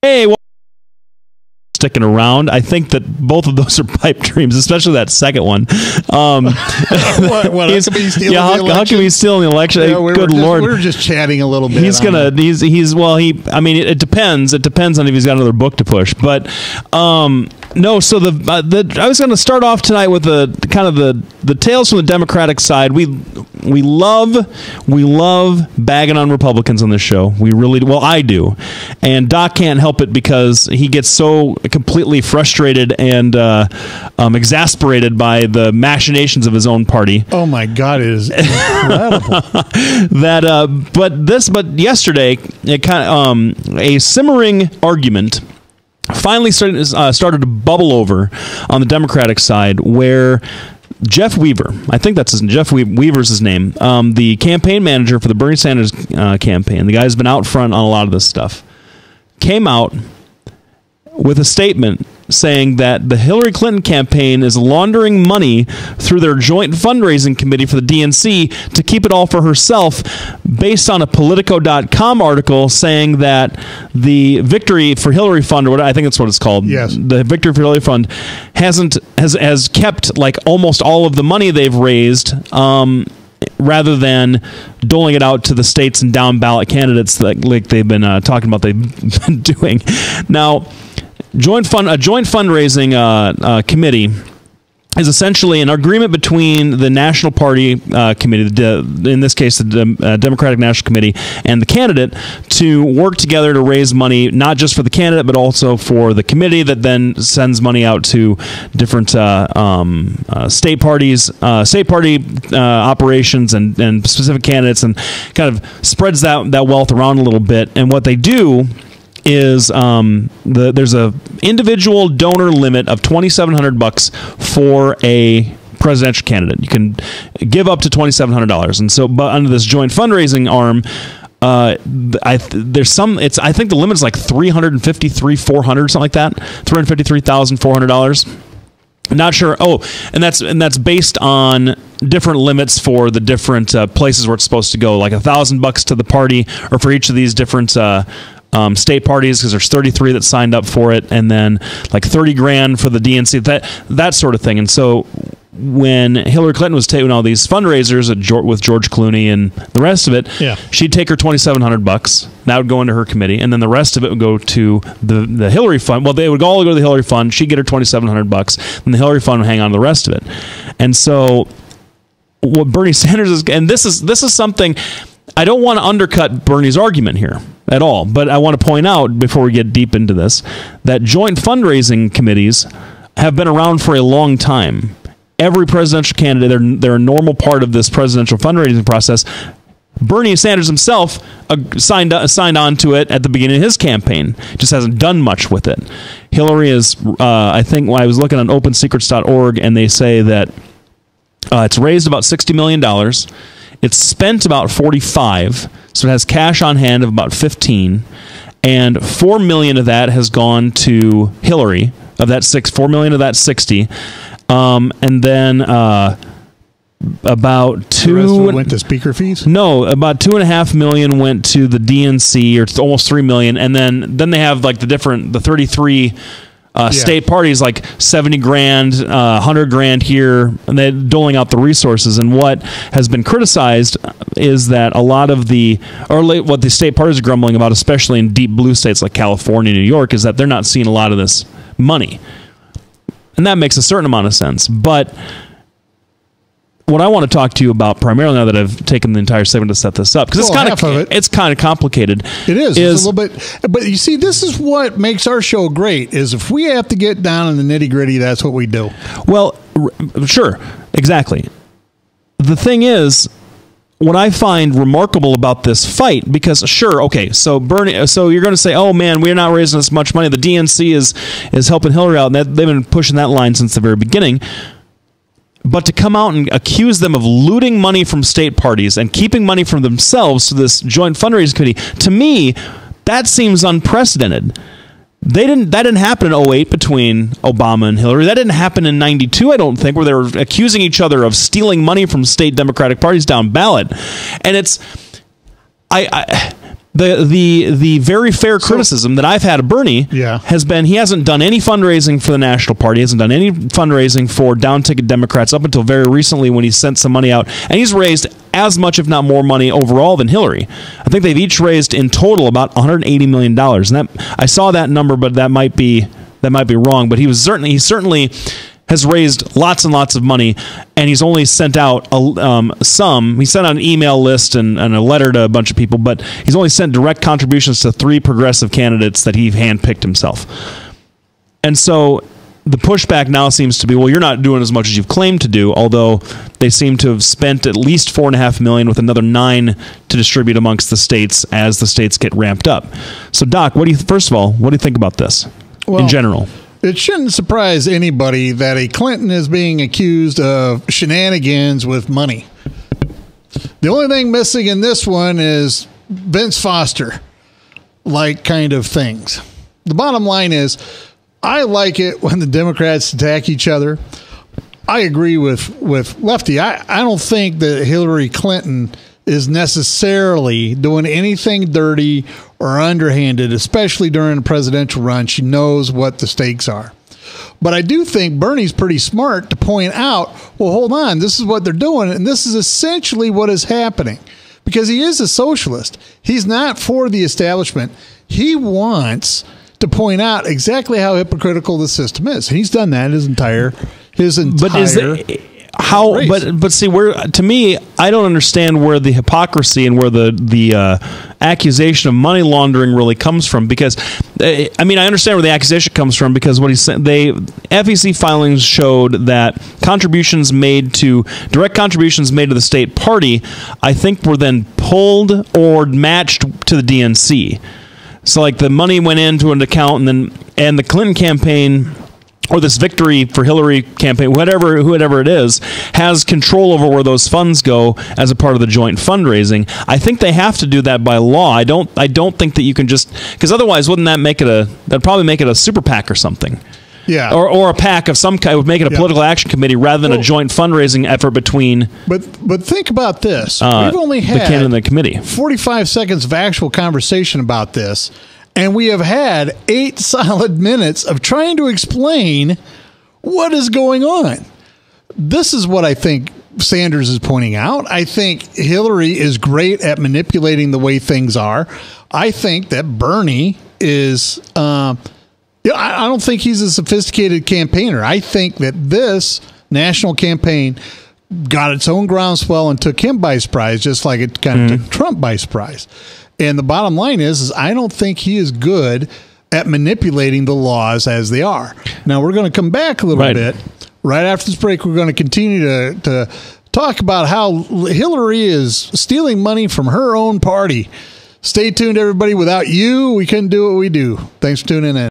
Hey, well, sticking around. I think that both of those are pipe dreams, especially that second one. How can he steal the election? How can we steal the election? Yeah, Good Lord. We were just chatting a little bit. It depends. It depends on if he's got another book to push. But no, so I was going to start off tonight with the tales from the Democratic side. We love bagging on Republicans on this show. I do. And Doc can't help it because he gets so completely frustrated and exasperated by the machinations of his own party. Oh my God, it is incredible. But yesterday, it a simmering argument finally started to bubble over on the Democratic side, where Jeff Weaver, I think that's Weaver's his name, the campaign manager for the Bernie Sanders campaign, the guy who's been out front on a lot of this stuff, came out with a statement saying that the Hillary Clinton campaign is laundering money through their joint fundraising committee for the DNC to keep it all for herself, based on a Politico.com article saying that the Victory for Hillary Fund, or what I think that's what it's called, yes, the Victory for Hillary Fund has kept like almost all of the money they've raised, rather than doling it out to the states and down ballot candidates like they've been talking about they've been doing. Now, a joint fundraising committee is essentially an agreement between the National Party Committee, in this case the Democratic National Committee, and the candidate to work together to raise money, not just for the candidate, but also for the committee that then sends money out to different state party operations and specific candidates, and kind of spreads that wealth around a little bit. And what they do is there's a individual donor limit of $2,700 for a presidential candidate. You can give up to $2,700, and so, but under this joint fundraising arm, I think the limit is like $400, something like that, $353,400. Not sure. Oh, and that's based on different limits for the different places where it's supposed to go, like $1,000 to the party, or for each of these different state parties, because there's 33 that signed up for it, and then like $30,000 for the DNC, that sort of thing. And so when Hillary Clinton was taking all these fundraisers with George Clooney and the rest of it, yeah, she'd take her $2,700. That would go into her committee, and then the rest of it would go to the Hillary Fund. Well, they would all go to the Hillary Fund. She'd get her $2,700, and the Hillary Fund would hang on to the rest of it. And so what Bernie Sanders is, and this is something, I don't want to undercut Bernie's argument here at all, but I want to point out before we get deep into this that joint fundraising committees have been around for a long time. Every presidential candidate, they're a normal part of this presidential fundraising process. Bernie Sanders himself signed on to it at the beginning of his campaign. Just hasn't done much with it. Hillary is, I think, when I was looking on OpenSecrets.org, and they say that it's raised about $60 million. It's spent about 45, so it has cash on hand of about 15, and $4 million of that has gone to Hillary. Of that $4 million of that 60, and then about the rest of it went to speaker fees. No, about $2.5 million went to the DNC, or almost $3 million, and then they have like the 33. State parties, like $70,000, $100,000 here, and they're doling out the resources. And what has been criticized is that a lot of what the state parties are grumbling about, especially in deep blue states like California and New York, is that they're not seeing a lot of this money. And that makes a certain amount of sense. But what I want to talk to you about primarily, now that I've taken the entire segment to set this up, because it's kind of complicated. It is. It's a little bit, but you see, this is what makes our show great. Is if we have to get down in the nitty gritty, that's what we do. Well, sure, exactly. The thing is, what I find remarkable about this fight, because sure, okay, so Bernie, so you're going to say, oh man, we're not raising as much money. The DNC is helping Hillary out, and they've been pushing that line since the very beginning. But to come out and accuse them of looting money from state parties and keeping money from themselves to this joint fundraising committee, to me, that seems unprecedented. That didn't happen in 2008 between Obama and Hillary. That didn't happen in 92, I don't think, where they were accusing each other of stealing money from state Democratic parties down ballot. And the very fair criticism that I've had of Bernie has been he hasn't done any fundraising for the National Party, hasn't done any fundraising for down-ticket Democrats up until very recently when he sent some money out, and he's raised as much, if not more, money overall than Hillary. I think they've each raised in total about $180 million, and that I saw that number, but that might be wrong. But he certainly has raised lots and lots of money, and he's only sent out some. He sent out an email list and a letter to a bunch of people, but he's only sent direct contributions to 3 progressive candidates that he handpicked himself. And so the pushback now seems to be, well, you're not doing as much as you've claimed to do, although they seem to have spent at least $4.5 million with another $9 million to distribute amongst the states as the states get ramped up. So, Doc, first of all, what do you think about this in general? It shouldn't surprise anybody that a Clinton is being accused of shenanigans with money. The only thing missing in this one is Vince Foster-like kind of things. The bottom line is, I like it when the Democrats attack each other. I agree with Lefty. I don't think that Hillary Clinton is necessarily doing anything dirty or underhanded, especially during a presidential run. She knows what the stakes are. But I do think Bernie's pretty smart to point out, well, hold on, this is what they're doing, and this is essentially what is happening. Because he is a socialist. He's not for the establishment. He wants to point out exactly how hypocritical the system is. And he's done that his entire But see, where to me, I don't understand where the hypocrisy and where the accusation of money laundering really comes from. Because I understand where the accusation comes from, because what he said, FEC filings showed that direct contributions made to the state party, I think, were then pulled or matched to the DNC. So, like, the money went into an account, and the Clinton campaign, or this Victory for Hillary campaign, whoever it is, has control over where those funds go as a part of the joint fundraising. I think they have to do that by law. I don't think that you can just, because otherwise, wouldn't that that'd probably make it a super PAC or something? Yeah, or a PAC of some kind, would make it a political action committee rather than a joint fundraising effort between. But think about this: we've only had the candidate and the committee 45 seconds of actual conversation about this, and we have had 8 solid minutes of trying to explain what is going on. This is what I think Sanders is pointing out. I think Hillary is great at manipulating the way things are. I think that Bernie is. I don't think he's a sophisticated campaigner. I think that this national campaign got its own groundswell and took him by surprise, just like it kind of took Trump by surprise. And the bottom line is I don't think he is good at manipulating the laws as they are. Now, we're going to come back a little bit. Right after this break, we're going to continue to talk about how Hillary is stealing money from her own party. Stay tuned, everybody. Without you, we couldn't do what we do. Thanks for tuning in.